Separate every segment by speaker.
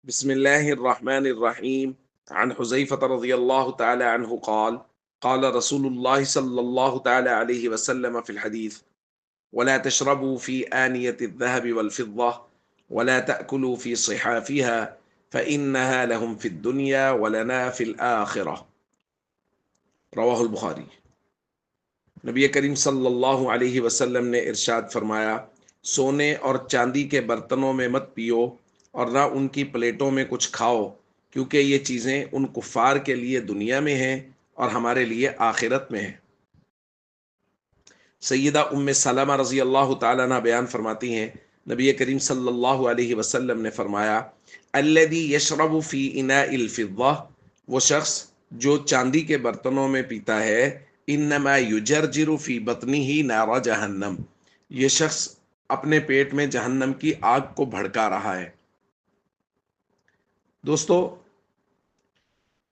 Speaker 1: بسم الله الرحمن الرحيم. عن حذيفة رضي الله تعالى عنه قال قال رسول الله صلى الله تعالى عليه وسلم في الحديث: ولا تشربوا في آنية الذهب والفضة ولا تأكلوا في صحافها فإنها لهم في الدنيا ولنا في الآخرة. رواہ البخاری۔ نبی کریم صلی اللہ علیہ وسلم نے ارشاد فرمایا، سونے اور چاندی کے برتنوں میں مت پیو اور نہ ان کی پلیٹوں میں کچھ کھاؤ، کیونکہ یہ چیزیں ان کفار کے لیے دنیا میں ہیں اور ہمارے لیے آخرت میں ہیں۔ سیدہ ام سلمہ رضی اللہ تعالیٰ عنہ بیان فرماتی ہیں، نبی کریم صلی اللہ علیہ وسلم نے فرمایا، الذی یشرب فی اناء الفضہ، وہ شخص جو چاندی کے برتنوں میں پیتا ہے، انما یجرجر فی بطنہ نار جہنم، یہ شخص اپنے پیٹ میں جہنم کی آگ کو بھڑکا رہا ہے۔ دوستو،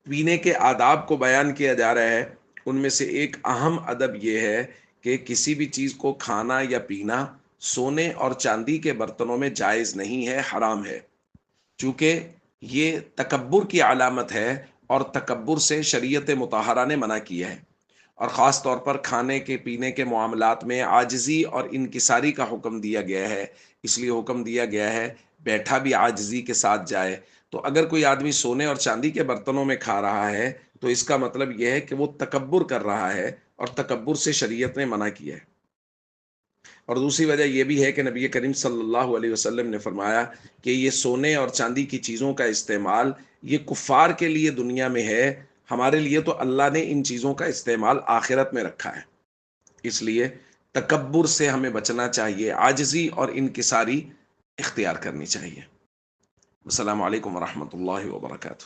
Speaker 1: پینے کے آداب کو بیان کیا جا رہا ہے، ان میں سے ایک اہم ادب یہ ہے کہ کسی بھی چیز کو کھانا یا پینا سونے اور چاندی کے برتنوں میں جائز نہیں ہے، حرام ہے، چونکہ یہ تکبر کی علامت ہے اور تکبر سے شریعت مطہرہ نے منع کیا ہے، اور خاص طور پر کھانے کے پینے کے معاملات میں عاجزی اور انکساری کا حکم دیا گیا ہے۔ اس لیے حکم دیا گیا ہے بیٹھا بھی عاجزی کے ساتھ جائے۔ تو اگر کوئی آدمی سونے اور چاندی کے برتنوں میں کھا رہا ہے تو اس کا مطلب یہ ہے کہ وہ تکبر کر رہا ہے، اور تکبر سے شریعت نے منع کیا ہے۔ اور دوسری وجہ یہ بھی ہے کہ نبی کریم صلی اللہ علیہ وسلم نے فرمایا کہ یہ سونے اور چاندی کی چیزوں کا استعمال یہ کفار کے لیے دنیا میں ہے، ہمارے لیے تو اللہ نے ان چیزوں کا استعمال آخرت میں رکھا ہے۔ اس لیے تکبر سے ہمیں بچنا چاہیے، عاجزی اور انکساری اختیار کرنی چاہیے۔ السلام علیکم ورحمۃ اللہ وبرکاتہ۔